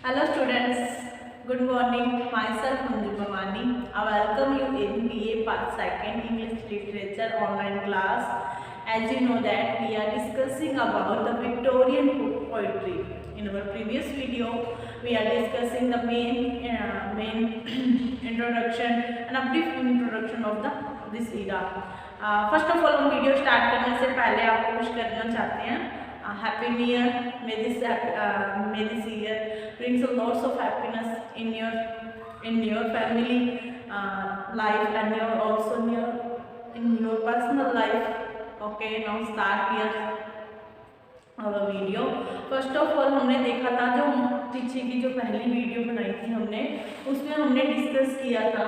Hello students, good morning. Myself Manju Pamani. I welcome you in BA Part 2nd English Literature online class. As you know that we are discussing about the Victorian poetry. In our previous video, we are discussing the main introduction and a brief introduction of this era. First of all, हम video start करने से पहले आपको wish करना चाहते हैं Happy New Year. May this year brings a lots of happiness in your family life and also in your personal life. Okay, now start here our video. First of all हमने देखा था जो पीछे की जो पहली वीडियो बनाई थी हमने उसमें हमने डिस्कस किया था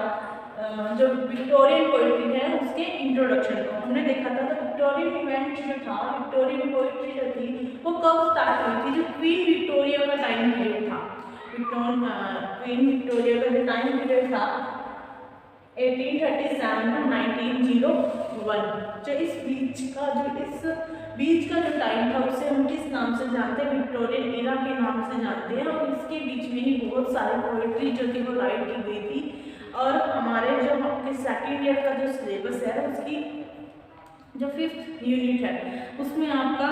जो विक्टोरियन पोइट्री है उसके इंट्रोडक्शन को हमने देखा था। तो विक्टोरियन इवेंट जो था, विक्टोरियन पोइट्री जो थी वो कब स्टार्ट हुई थी? जो क्वीन विक्टोरिया का टाइम पीरियड था, क्वीन विक्टोरिया का जो टाइम पीरियड था 1837 to 1901। जो इस बीच का जो टाइम था उसे हम किस नाम से जानते हैं? विक्टोरियन एरा के नाम से जानते हैं। और इसके बीच में ही बहुत सारी पोइट्री जो थी वो राइट की गई थी। और हमारे जो आपके सेकेंड ईयर का जो सिलेबस है उसकी जो 5th यूनिट है उसमें आपका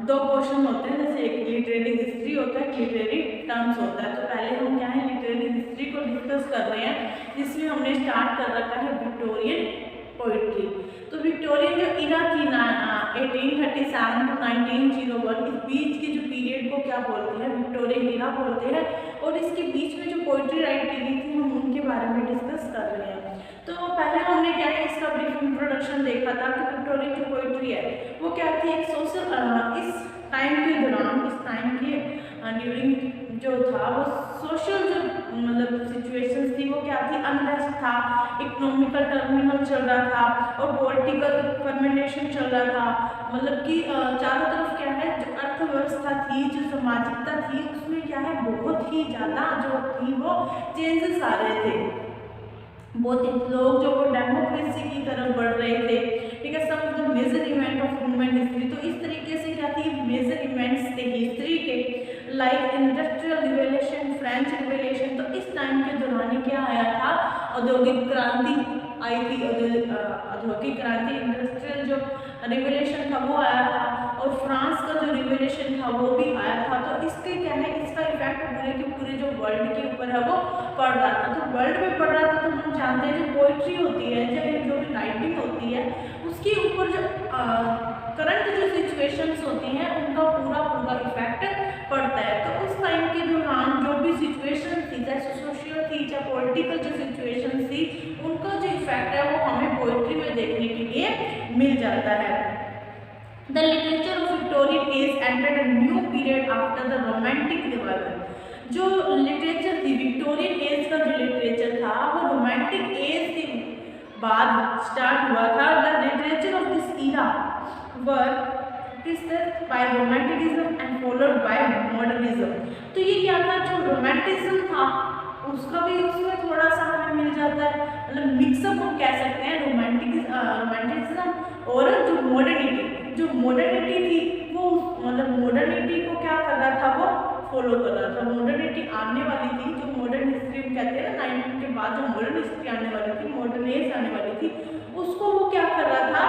2 क्वेश्चन होते हैं, जैसे एक लिटरेरी हिस्ट्री होता है, लिटरेरी टर्म्स होता है। तो पहले हम क्या है लिटरेरी हिस्ट्री को डिस्कस कर रहे हैं, जिसमें हमने स्टार्ट कर रखा है विक्टोरियन पोइट्री। तो विक्टोरियन जो इरा थी ना 1837 to 1901, इस बीच के जो पीरियड को क्या बोलते हैं? विक्टोरियन इरा बोलते हैं। और इसके बीच में जो पोइट्री राइट की गई थी हम उनके बारे में डिस्कस कर रहे हैं। तो पहले हमने क्या है इसका ब्रीफ इंट्रोडक्शन देखा था कि विक्टोरियन जो पोइट्री है वो क्या थी? एक सोशल इस टाइम के दौरान, इस टाइम के ड्यूरिंग जो था वो सोशल जो मतलब सिचुएशंस थी वो क्या थी? अनरेस्ट था, इकोनॉमिकल टर्मिनल चल रहा था और पॉलिटिकल फर्मेंटेशन चल रहा था। मतलब कि चारों तरफ क्या है जो अर्थव्यवस्था थी, जो सामाजिकता थी उसमें क्या है बहुत ही ज़्यादा जो थी वो चेंजेस आ रहे थे। बहुत लोग जो वो डेमोक्रेसी की तरफ बढ़ रहे थे। ठीक है, सब जो major event of human history, तो इस तरीके से क्या थी मेजर इवेंट्स थे हिस्ट्री के, like industrial revolution, French revolution. तो इस टाइम के दौरान क्या आया था? औद्योगिक क्रांति आई थी, औद्योगिक क्रांति, इंडस्ट्रियल जो रिवोल्यूशन था वो आया था और फ्रांस का जो रिवोल्यूशन था वो भी आया था। तो इसके क्या है इसका इफेक्ट पूरे के पूरे जो वर्ल्ड के ऊपर है वो पड़ रहा था। तो वर्ल्ड में पड़ रहा था तो हम जानते हैं जो पोइट्री होती है, जो भी राइटिंग होती है उसके ऊपर जो करंट जो सिचुएशंस होती हैं उनका पूरा इफेक्ट पड़ता है। तो उस टाइम के दौरान जो भी सिचुएशन थी, चाहे सोशल थी चाहे पॉलिटिकल जो सिचुएशन थी, उनका जो इफेक्ट है वो हमें पोइट्री में देखने के लिए मिल जाता है। The literature of Victorian age entered a new period after the romantic revival। जो लिटरेचर थी विक्टोरियन एज का जो लिटरेचर था वो रोमांटिक एज के बाद स्टार्ट हुआ था। The literature of this era were preceded by romanticism and followed by modernism. तो ये क्या था? जो रोमांटिज्म था उसका भी उसमें थोड़ा सा हमें मिल जाता है, मतलब मिक्सअप हम कह सकते हैं रोमांटिसिज्म और जो मॉडर्निटी थी वो मतलब मॉडर्निटी को क्या कर रहा था? वो फॉलो कर रहा था। मॉडर्निटी आने वाली थी, जो मॉडर्न हिस्ट्री हम कहते हैं ना 19 के बाद जो मॉडर्न हिस्ट्री आने वाली थी, मॉडर्न एज आने वाली थी, उसको वो क्या कर रहा था?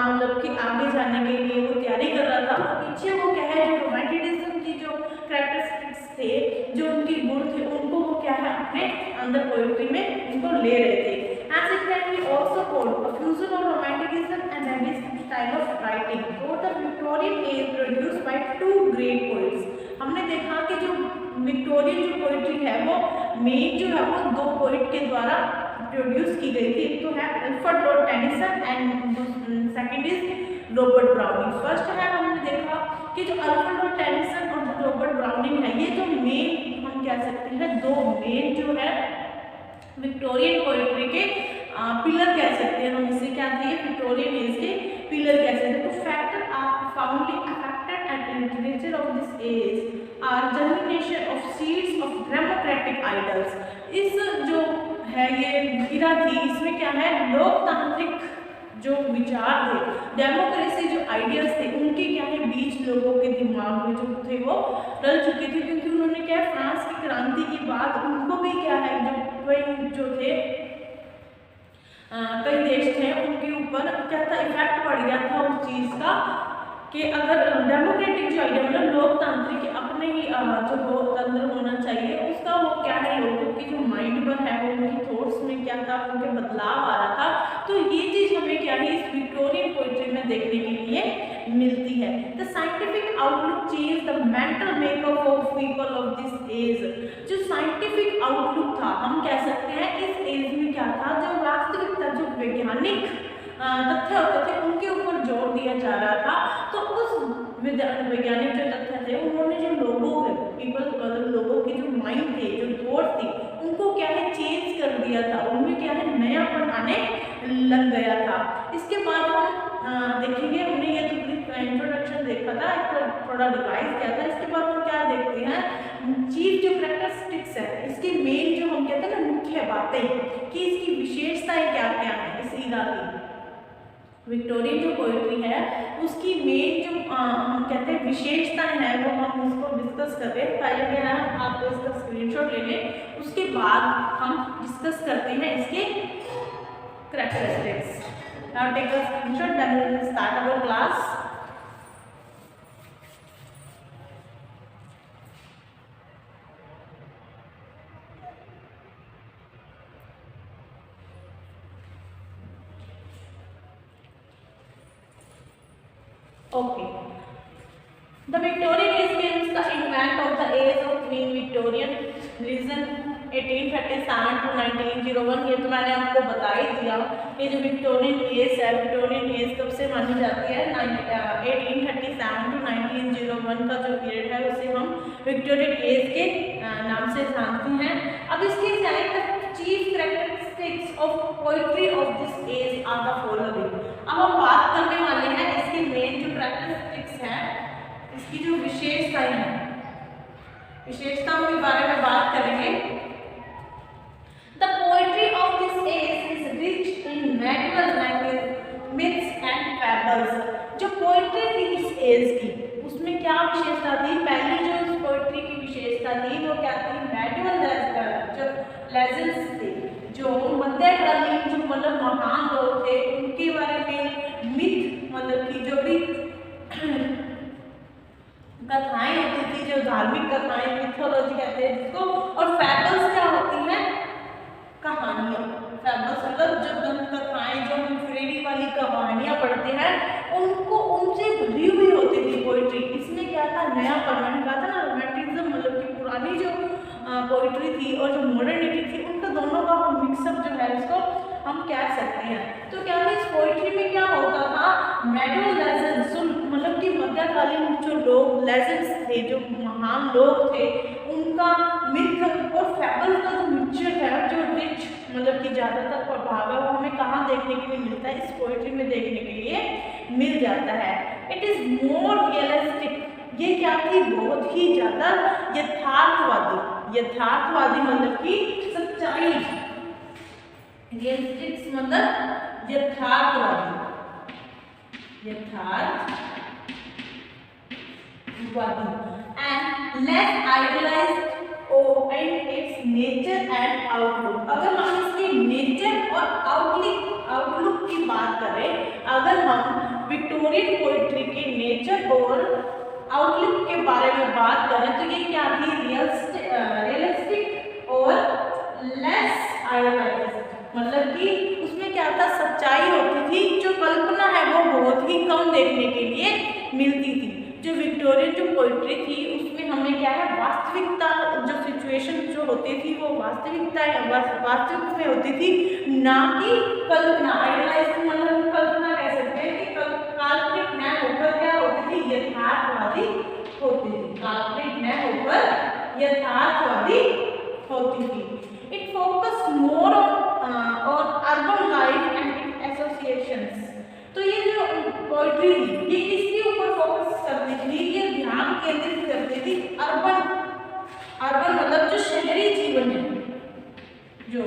मतलब कि आगे जाने के लिए वो तैयारी कर रहा था। पीछे वो क्या है जो रोमांटिसिज्म की जो कैरेक्टरिस्टिक्स थे, जो उनके गुण थे, उनको वो क्या है अपने अंदर पोएट्री में उनको ले रहे थे। As it can be also called a fusion of romanticism and realistic style of writing. So the Victorian age produced by 2 great poets। हमने देखा कि जो विक्टोरियन जो पोइट्री है वो मेन जो है वो 2 पोइट के द्वारा प्रोड्यूस की गई थी। तो है Alfred Lord Tennyson and second is Robert browning. First है हमने देखा कि जो अल्फ्रेड लॉर्ड टेनिसन और रॉबर्ट ब्राउनिंग है ये जो मेन हम कह सकते हैं 2 मेन जो है विक्टोरियन पोइट्री के पिलर कह सकते हैं हम इसे। क्या थे? विक्टोरियन एज के पिलर कह सकते हैं। तो factor are profoundly affected at literature of this age are germination of seeds of democratic ideals. इस जो है ये इरा थी इसमें क्या है लोकतांत्रिक जो विचार थे, डेमोक्रेसी जो आइडियाज थे, उनके क्या है बीच लोगों के दिमाग में जो थे वो डल चुके थे, क्योंकि उन्होंने क्या है फ्रांस की क्रांति के बाद उनको भी क्या है जो थे कई देश थे उनके ऊपर क्या था इफेक्ट पड़ गया था उस चीज़ का कि अगर डेमोक्रेटिक जो आइडिया मतलब लोकतांत्रिक अपने ही जो लोकतंत्र होना चाहिए उसका वो क्या है लोगों की जो माइंड पर है वो उनकी थॉट्स में क्या था उनके बदलाव आ रहा था। तो ये चीज़ हमें क्या है इस विक्टोरियन पोइट्री में देखने के लिए मिलती है। The scientific outlook change the mental makeup of people of this age. जो साइंटिफिक आउटलुक था हम कह सकते हैं इस एज में क्या था, जो वास्तविकता जो वैज्ञानिक तथ्य होते थे उनके ऊपर जोर दिया जा रहा था। तो उस वैज्ञानिक जो तथ्य थे उन्होंने जो लोगों के पीपल मतलब लोगों के जो माइंड थे जो थॉट थी उनको क्या है चेंज कर दिया था, उनमें क्या है नयापन आने लग गया था। इसके बाद हम देखेंगे, हमने ये इंट्रोडक्शन देखा था, इसको थोड़ा रिवाइज किया था। इसके बाद हम क्या देखते हैं चीफ जो कैरेक्टरिस्टिक्स है इसकी मेन जो हम कहते हैं ना मुख्य बातें कि इसकी विशेषताएं क्या क्या है इस इरा की। विक्टोरियन जो पोइट्री है उसकी मेन जो हम कहते हैं विशेषताएं हैं वो हम उसको डिस्कस कर रहे हैं। पहले क्या है आप इसका स्क्रीनशॉट ले लें, उसके बाद हम डिस्कस करते हैं इसके characteristics. Now take a screenshot then we will start our class. Okay. The Victorian age games the invent of the age of Queen Victorian reason 1837 to 1901। ये तो मैंने आपको बता ही दिया। ये जो विक्टोरियन एज है, विक्टोरियन एज कब से मानी जाती है 1837 टू 1901 का जो पीरियड है उसे हम विक्टोरियन एज के नाम से जानते हैं। अब इसके chief characteristics of poetry of this age are the following. अब हम बात करने वाले हैं इसके मेन जो कैरेक्टरिस्टिक्स हैं, इसकी जो विशेषताएं हैं, विशेषताओं के बारे में बात करेंगे। The poetry of this age is rich in natural language myths and fables. जो पोइट्री थी इस एज की उसमें क्या विशेषता थी, पहली जो इस पोइट्री की विशेषता थी वो क्या थी, नेचुरल जो लेजेंड्स थे, जो मध्यकालीन जो मतलब महान लोग थे उनके बारे में मिथ मतलब कि जो भी कथाएं होती थी, जो धार्मिक कथाएं मिथोलॉजी कहते हैं जिसको, और फैबल्स क्या होती हैं, कहानियाँ। फैबल्स मतलब जो दंत कथाएं जो हम फ्रेडी वाली कहानियाँ पढ़ते हैं उनको उनसे भरी हुई होती थी पोइट्री। इसमें क्या था नया मैंने कहा था ना रोमांटिज्म मतलब कि पुरानी जो पोइट्री थी और जो मॉडर्निटी थी उनका दोनों का हम मिक्सअप जो है इसको हम कह सकते हैं। तो क्या था इस पोइट्री में क्या होता था, मेडल लेजेंड्स मतलब कि मध्यकालीन जो लोग लेजेंड्स थे जो महान लोग थे उनका मिथ और फैबल का जो मिक्सचर है जो रिच मतलब कि ज़्यादातर प्रभाव है वो हमें कहाँ देखने के लिए मिलता है, इस पोइट्री में देखने के लिए मिल जाता है। It is more realistic. ये क्या थी, बहुत ही ज़्यादा यथार्थवादी। यथार्थवादी मतलब कि सच्चाई, रियलिस्टिक्स मतलब यथार्थवादी, यथार्थवादी and less idealised and it's nature and outlook. अगर हम इसके नेचर और आउटलुक की बात करें, अगर हम विक्टोरियन पोइट्री के नेचर और आउटलुक के बारे में बात करें तो ये क्या थी, रियलिस्टिक और लेस आइडियलाइज्ड। मतलब कि उसमें क्या था, सच्चाई होती थी, जो कल्पना है वो बहुत ही कम देखने के लिए मिलती थी। जो विक्टोरियन जो पोइट्री थी उसमें हमें क्या है वास्तविकता जो सिचुएशन जो होती थी वो वास्तविकता वास्तविक में होती थी, ना कि कल्पना। आइडियलाइज्ड मतलब कल्पना कह सकते हैं कि काल्पनिक न होकर क्या होती थी, यथार्थवादी होती थी। काल्पनिक न होकर यथार्थवादी होती थी। It focus more on urban life and it associations. तो ये जो पोइट्री थी ये किसके ऊपर फोकस करने के लिए ये ध्यान केंद्रित करती थी, अर्बन मतलब जो शहरी जीवन है, जो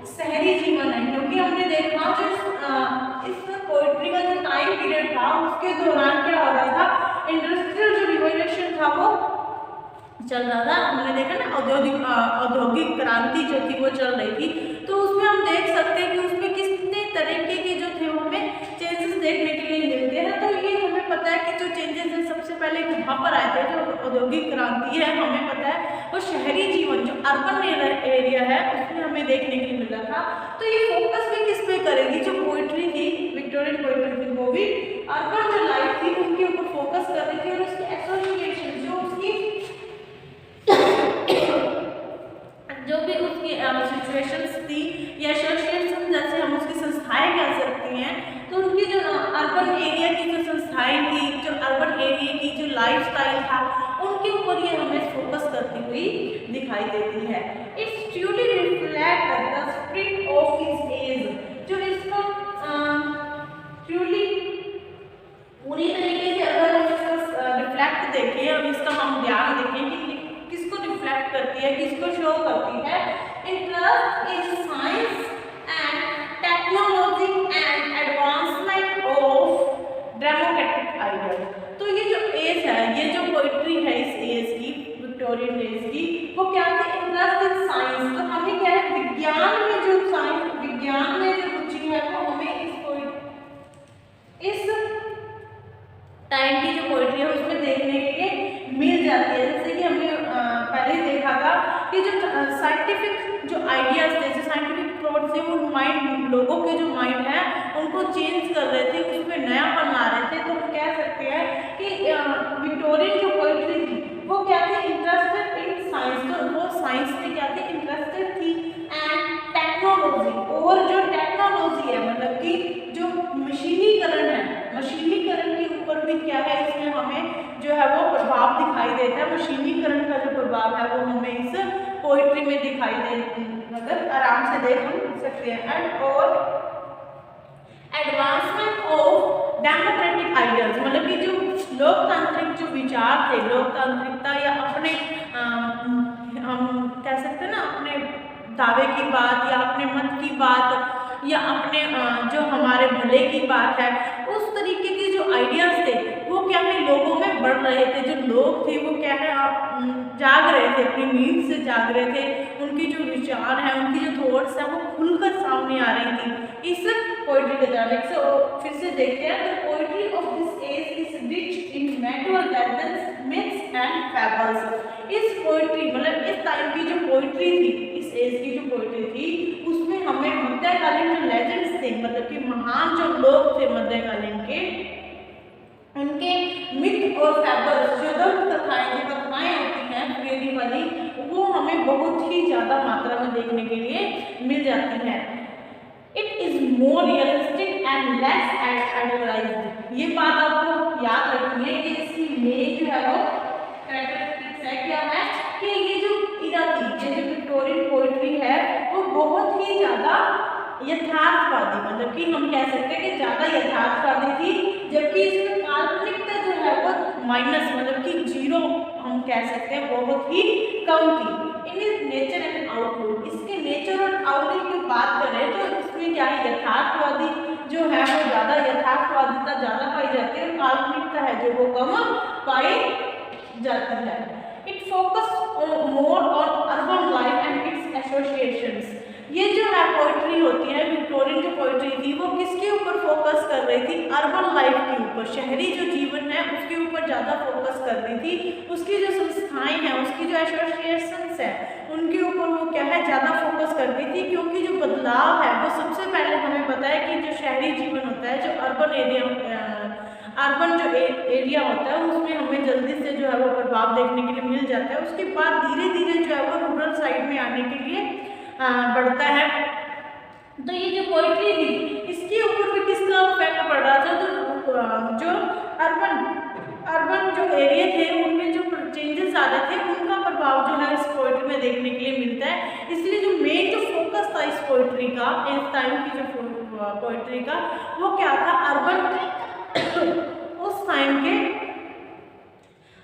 शहरी जीवन है। क्योंकि हमने देखा जो इस पोइट्री का जो टाइम पीरियड था उसके दौरान क्या हो रहा था, इंडस्ट्रियल जो रिवॉल्यूशन था वो चल रहा था। हमने देखा ना औद्योगिक क्रांति जो थी वो चल रही थी, तो उसमें हम देख सकते हैं कि उसमें कितने तरीके के जो थे हमें चेंजेस देखने के लिए मिलते हैं। तो ये हमें पता है कि जो चेंजेस है सबसे पहले कहाँ पर आए थे, जो औद्योगिक क्रांति है हमें पता है वो शहरी जीवन जो अर्बन एरिया है उसमें हमें देखने के लिए मिला था। तो ये फोकस भी किस पे करेगी, जो पोइट्री थी विक्टोरियन पोइट्री थी वो भी अर्बन जो लाइफ थी उनके ऊपर फोकस कर रही थी, और उसकी एसोसिएशन जो उसकी जो भी उसकी सिचुएशंस थी या एसोसिएशन जैसे हम उसकी संस्थाएं कह सकती हैं, तो उनकी जो अर्बन एरिया की जो संस्थाएं थी, जो अर्बन एरिया की जो लाइफस्टाइल था उनके ऊपर ये हमें फोकस करती हुई दिखाई देती है। It's truly reflect the spirit of his age, जो इसका ट्रूली पूरी तरीके से अगर हम इसका रिफ्लेक्ट देखें और इसका हम ध्यान देखें कि किसको रिफ्लेक्ट करती है, किसको शो करती है, interest in science and technology and advancement of democratic idea. तो ये जो एज है, ये जो पोइट्री है इस एज की, विक्टोरियन एज की, वो क्या थी, इंटरेस्ट इन साइंस। तो हमें क्या है, विज्ञान में जो साइंस, विज्ञान में जो रुचि है वो हमें इस टाइम की जो पोइट्री है उसमें देखने के लिए मिल जाती है। जैसे कि हमने पहले देखा था कि जो साइंटिफिक जो आइडियाज थे, जो साइंटिफिक थॉट्स थे, वो माइंड, लोगों के जो माइंड है उनको चेंज कर रहे थे, उसमें नयापन ला रहे थे। तो हम कह सकते हैं कि विक्टोरियन जो पोइट्री थी वो क्या थी, इंटरेस्टेड इन साइंस। तो वो साइंस में क्या थी, इंटरेस्टेड थी, एंड टेक्नोलॉजी, और जो टेक्नोलॉजी है मतलब कि जो मशीनीकरण है, मशीनीकरण के ऊपर भी क्या है, इसमें हमें जो है वो प्रभाव दिखाई देता है। मशीनीकरण का जो प्रभाव है वो हमें इस पोइट्री में दिखाई दे, मतलब आराम से देख सकते हैं। एंड और एडवांसमेंट ऑफ डेमोक्रेटिक आइडियाज, मतलब कि जो लोकतांत्रिक जो विचार थे, लोकतांत्रिकता या अपने हम कह सकते हैं ना अपने दावे की बात या अपने मत की बात या अपने जो हमारे भले की बात है, उस तरीके के जो आइडियाज थे वो क्या है लोगों में बढ़ रहे थे। जो लोग थे वो क्या है जाग रहे थे, अपनी नींद से जाग रहे थे, उनकी जो विचार है, उनकी जो थॉट्स है वो खुलकर सामने आ रही थी इस पोइट्री के द्वारा। फिर से देखते हैं, तो poetry of this age is rich in medieval legends, myths and fables. इस पोइट्री मतलब इस टाइम की जो पोइट्री थी, इस एज की जो पोइट्री थी, उसमें हमें मध्यकालीन जो लेजेंड्स थे, मतलब कि महान जो लोग थे मध्यकालीन के, उनके मिथ और फैबल्स, जो दंत कथाएं, जो कथाएं होती हैं फेरी वाली, वो हमें बहुत ही ज़्यादा मात्रा में देखने के लिए मिल जाती है। It is more realistic and less idealised. ये बात आपको याद रखनी है कि इसकी मेन जो है वो कैरेक्टरिस्टिक्स है, क्या है कि ये जो इरा थी, ये जो विक्टोरियन पोइट्री है वो बहुत ही ज़्यादा यथार्थवादी, मतलब कि हम कह सकते हैं कि ज़्यादा यथार्थवादी थी, जबकि इसमें काल्पनिकता जो है वो माइनस, मतलब कि जीरो हम कह सकते हैं, बहुत ही कम थी। इन इज नेचर एंड आउटलुक, इसके नेचर और आउटलुक की बात करें तो इसमें क्या है, यथार्थवादी जो है वो ज़्यादा, यथार्थवादिता ज़्यादा पाई जाती है और काल्पनिकता है जो वो कम पाई जाती है। It focus more on urban life and it's associations. ये जो है पोइट्री होती है, विक्टोरियन जो पोइट्री थी वो किसके ऊपर फोकस कर रही थी, अर्बन लाइफ के ऊपर, शहरी जो जीवन है उसके ऊपर ज़्यादा फोकस कर रही थी। उसकी जो संस्थाएं हैं, उसकी जो एसोसिएशंस हैं, उनके ऊपर वो क्या है ज़्यादा फोकस कर रही थी, क्योंकि जो बदलाव है वो सबसे पहले हमें पता है कि जो शहरी जीवन होता है, जो अर्बन जो एरिया होता है उसमें हमें जल्दी से जो है वो प्रभाव देखने के लिए मिल जाता है। उसके बाद धीरे धीरे जो है वो रूरल साइड में आने के लिए बढ़ता है। तो ये जो पोइट्री थी इसके ऊपर भी किसका इफेक्ट पड़ रहा था, तो जो अर्बन जो एरिया थे उनमें जो चेंजेस आ रहे थे उनका प्रभाव जो है इस पोइट्री में देखने के लिए मिलता है। इसलिए जो मेन जो फोकस था इस पोइट्री का, इस टाइम की जो पोइट्री का, वो क्या था, अर्बन उस टाइम के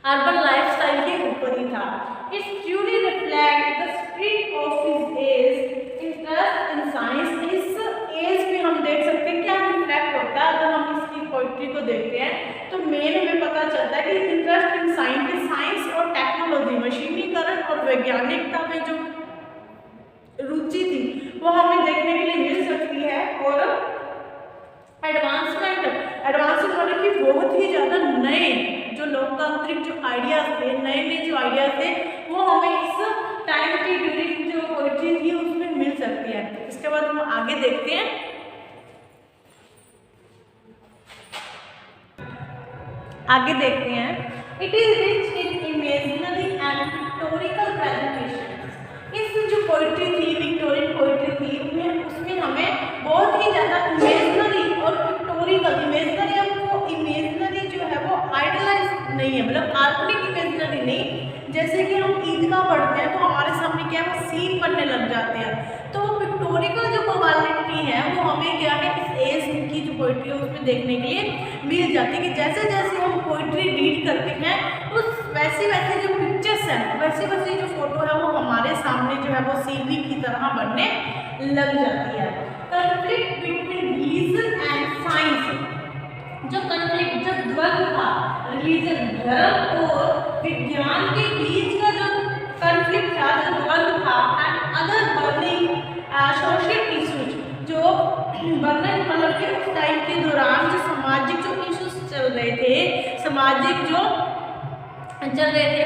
अर्बन लाइफस्टाइल के ऊपर ही था। It's truly reflect the spirit of his age, interest in science. इस एज में हम देख सकते हैं क्या मेन हमें पता चलता है कि इंटरेस्ट इन साइंस और टेक्नोलॉजी, मशीनीकरण और वैज्ञानिकता में जो रुचि थी वो हमें देखने के लिए मिल सकती है। और एडवांसमेंट मतलब कि बहुत ही ज़्यादा नए जो लोकतांत्रिक जो आइडियाज थे, नए जो आइडियाज थे वो हमें इस टाइम की ड्यूरिंग जो पोइट्री थी उसमें मिल सकती है। इसके बाद हम आगे देखते हैं। It is rich in imaginary and pictorial presentation. इस जो पोइट्री थी, विक्टोरियन पोइट्री थी, उसमें हमें बहुत ही ज़्यादा इमेजिनरी और पिक्टोरिकल, इमेजिनरी जो है वो आइडलाइज नहीं है, मतलब काल्पनिक इमेजिनरी नहीं। जैसे कि हम ईदगाह पढ़ते हैं तो हमारे सामने क्या है, वो सीन बनने लग जाते हैं। तो पिक्टोरिकल जो क्वालिटी है वो हमें क्या है, इस एज की जो पोइट्री है उसमें देखने के लिए मिल जाती है कि जैसे जैसे हम पोइट्री रीड करते हैं उस वैसे जो पिक्चर्स हैं, वैसी जो फोटो है वो हमारे सामने जो है वो सीनरी की तरह बनने लग जाती है। Conflict between religion and science, जो कॉन्फ्लिक्ट, जो द्वंद्व था रिलीजन, धर्म और विज्ञान के बीच का जो कॉन्फ्लिक्ट था, जो द्वंद्व था, and other burning social issues, जो बर्निंग मतलब कि उस टाइम के दौरान जो सामाजिक जो इश्यूज चल रहे थे,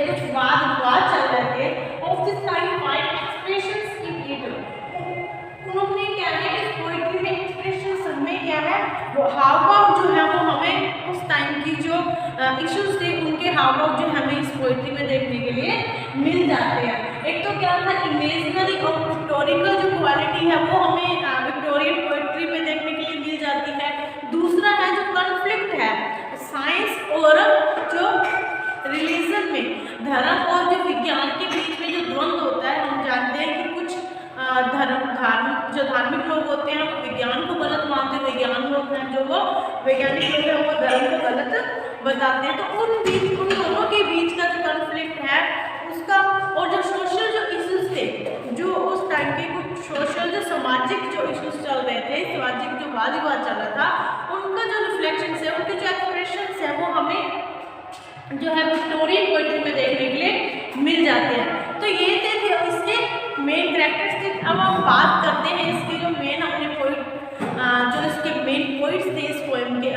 कुछ वाद विवाद चल रहे थे, of this time find expressions in it. उन्होंने क्या है, इस पोइट्री में एक्सप्रेशंस हमें क्या है, वो हाव भाव जो है वो हमें उस टाइम की जो इश्यूज थे उनके हाव भाव जो हमें इस पोइट्री में देखने के लिए मिल जाते हैं। एक तो क्या था, इमेजिनरी और हिस्टोरिकल जो क्वालिटी है वो हमें विक्टोरियन पोइट्री में देखने के लिए मिल जाती है। दूसरा है जो कॉन्फ्लिक्ट है साइंस और जो रिलीजन में, धर्म और जो विज्ञान के बीच में जो द्वंद्व होता है। हम जानते हैं कि कुछ धार्मिक लोग होते हैं वो विज्ञान को गलत मानते हैं, वैज्ञानिक लोग हैं जो वो वैज्ञानिक लोग हैं वो धर्म को गलत बताते हैं। तो उन दोनों के बीच का जो कॉन्फ्लिक्ट है उसका, और जो सोशल जो इश्यूज थे, जो उस टाइम के कुछ सोशल जो सामाजिक जो इश्यूज चल रहे थे, सामाजिक जो वाद विवाद चल रहा था, उनका जो रिफ्लेक्शन है, उनके जो एक्सप्रेशन है वो हमें जो है विक्टोरियन पोइट्री में देखने के लिए मिल जाते हैं। तो ये थे इसके मेन कैरेक्टरिस्टिक। अब हम बात करते हैं इसके जो मेन अपने जो इसके मेन पोइट्स थे इस पोएम के,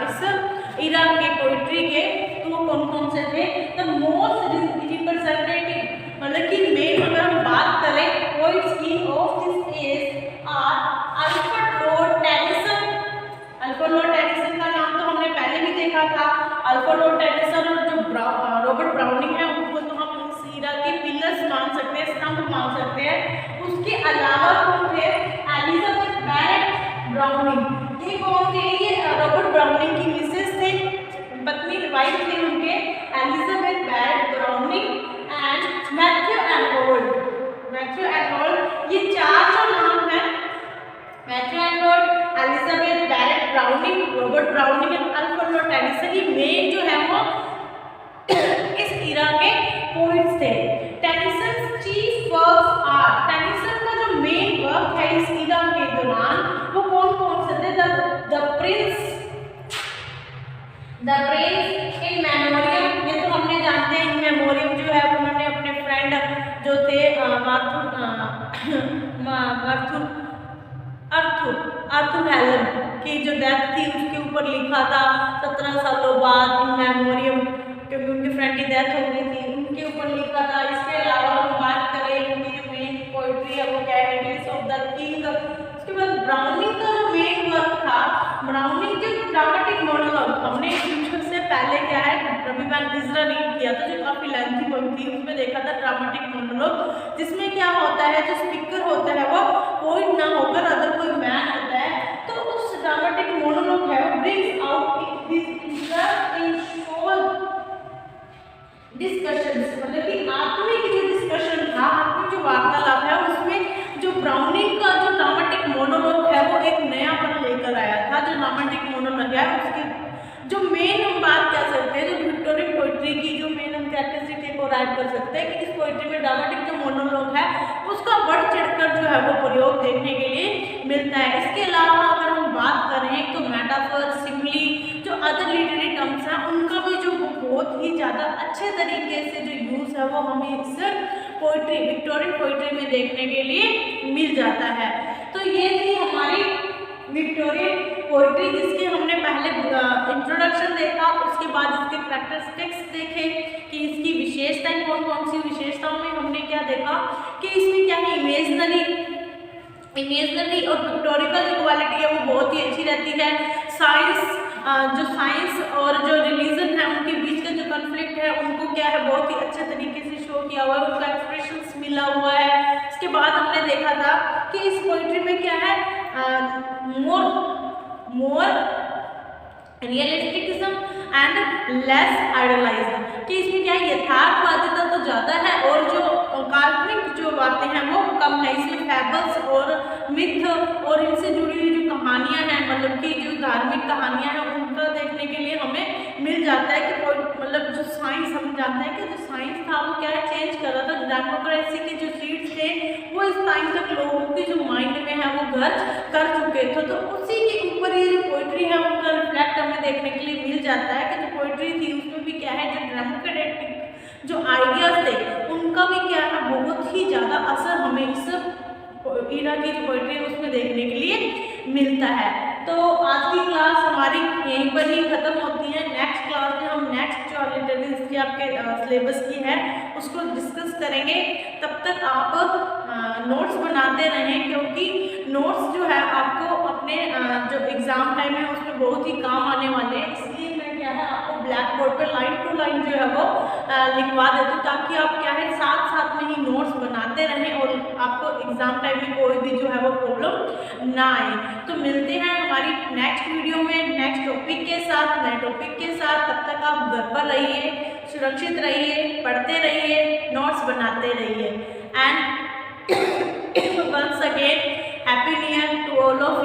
इस इरा के पोइट्री के, तो वो कौन कौन से थे। द मोस्ट रिप्रेजेंटेटिव, मतलब कि मेन अगर हम बात करें पोइट्स की of this age are Alfred Lord Tennyson. Alfred Lord Tennyson का नाम तो हमने पहले भी देखा था। अल्फ्रेड लॉर्ड टेनिसन और जो रॉबर्ट ब्राउनिंग है उनको तो हम इस इरा के पिलर्स मान सकते हैं, स्तंभ मान सकते हैं। उसके अलावा कौन थे, एलिजाबेथ बैरेट ब्राउनिंग। ये कौन थे, ये रॉबर्ट ब्राउनिंग की मिसेस थे, पत्नी वाइफ थे उनके, Elizabeth Barrett Browning and Matthew Arnold. ये चार जो नाम है, Matthew Arnold, Elizabeth Barrett Browning, Robert Browning and Alfred Lord Tennyson, ये मेन जो है वो इस इरा के पोइट्स थे। Tennyson chief works are, Tennyson का जो मेन वर्क है इस इरा के दौरान वो कौन कौन से थे। द प्रिंस इन मेमोरियम, ये तो हमने जानते हैं। इन मेमोरियम जो है उन्होंने अपने फ्रेंड जो थे आर्थर हेलन की जो डेथ थी उसके ऊपर लिखा था 17 सालों बाद इन मेमोरियम, क्योंकि उनके फ्रेंड की डेथ हो गई थी, उनके ऊपर लिखा था। इसके अलावा हम बात करें उनकी जो मेन पोइट्री है वो क्या है, इंग्लिश ऑफ द किंग। उसके बाद ब्राउनिंग का जो मेन वर्क था, ब्राउनिंग जो ड्रामेटिक मोनोलॉग, हमने से पहले क्या है रविवार इजरा रीड किया था जो काफी लेंथी पोइम थी, उसमें देखा था ड्रामेटिक मोनोलॉग, जिसमें क्या होता है जो स्पीकर होता है वो पोइट ना होकर अदर कोई मैन होता है। तो उस ड्रामेटिक मोनोलॉग है वो brings out this interest in soul discussions, मतलब कि आत्मिक जो डिस्कशन था, आत्मिक जो वार्तालाप है उसमें जो ब्राउनिंग का जो ड्रामेटिक मोनोलॉग है वो एक नयापन लेकर आया था। जो ड्रामेटिक मोनोलॉग है उसके जो मेन हम बात कर सकते हैं, जो विक्टोरियन पोइट्री की जो मेन कैरेक्टरिस्टिक को राइट कर सकते हैं कि इस पोइट्री में ड्रामेटिक जो मोनोलॉग है उसका बढ़ चढ़कर जो है वो प्रयोग देखने के लिए मिलता है। इसके अलावा अगर हम बात करें तो मेटाफर, सिमिली, जो अदर लिटरेरी टर्म्स हैं उनका भी जो बहुत ही ज़्यादा अच्छे तरीके से जो यूज़ है वो हमें इस पोइट्री, विक्टोरियन पोइट्री में देखने के लिए मिल जाता है। तो ये थी हमारी विक्टोरियन पोइट्री, जिसके हमने पहले इंट्रोडक्शन देखा, उसके बाद इसके कैरेक्टरिस्टिक्स देखे कि इसकी विशेषताएं कौन कौन सी, विशेषताओं में हमने क्या देखा कि इसमें क्या है इमेजनरी और पिक्टोरिकल जो क्वालिटी है वो बहुत ही अच्छी रहती है। जो साइंस और जो रिलीजन है उनके बीच का जो कॉन्फ्लिक्ट है उनको क्या है बहुत ही अच्छे तरीके से शो किया हुआ है, उनका एक्सप्रेशंस मिला हुआ है। इसके बाद हमने देखा था कि इस पोइट्री में क्या है मोर रियलिस्टिकिज्म एंड लेस आइडियलाइज्ड, कि इसमें क्या है यथार्थवादिता तो ज़्यादा है और जो काल्पनिक जो बातें हैं वो कम है। इसमें फैबल्स और मिथ और इनसे जुड़ी हुई जो कहानियां हैं, मतलब कि जो धार्मिक कहानियां हैं उनका देखने के लिए हमें मिल जाता है कि मतलब जो साइंस, हम जानते हैं कि जो साइंस था वो क्या है चेंज कर रहा था, डेमोक्रेसी के जो सीट्स थे वो इस टाइम तक लोगों के जो माइंड में है वो घर कर चुके थे। तो उसी के ऊपर ये जो पोइट्री है उनका रिफ्लेक्ट हमें देखने के लिए मिल जाता है कि जो पोइट्री थी उसमें भी क्या है जो डेमोक्रेटिक जो आइडियाज थे उनका भी क्या है बहुत ही ज़्यादा असर हमें इस इरा की जो पोइट्री है उसमें देखने के लिए मिलता है। तो आज की क्लास हमारी यहीं पर ही खत्म होती है। नेक्स्ट क्लास में हम नेक्स्ट जो लिटरेरी हिस्ट्री आपके सिलेबस की है उसको डिस्कस करेंगे। तब तक आप नोट्स बनाते रहें, क्योंकि नोट्स जो है आपको अपने जो एग्ज़ाम टाइम है उसमें बहुत ही काम आने वाले हैं। इसलिए मैं क्या है आपको ब्लैक बोर्ड पर लाइन टू लाइन जो है वो लिखवा देती हूँ, ताकि आप क्या है साथ साथ में ही नोट्स बनाते रहें और आपको एग्ज़ाम टाइम में कोई भी जो है वो प्रॉब्लम ना आए। तो मिलते हैं हमारी नेक्स्ट वीडियो में नेक्स्ट टॉपिक के साथ, नए टॉपिक के साथ। तब तक आप घर पर रहिए, सुरक्षित रहिए, पढ़ते रहिए, नोट्स बनाते रहिए। And once again happy new year to all of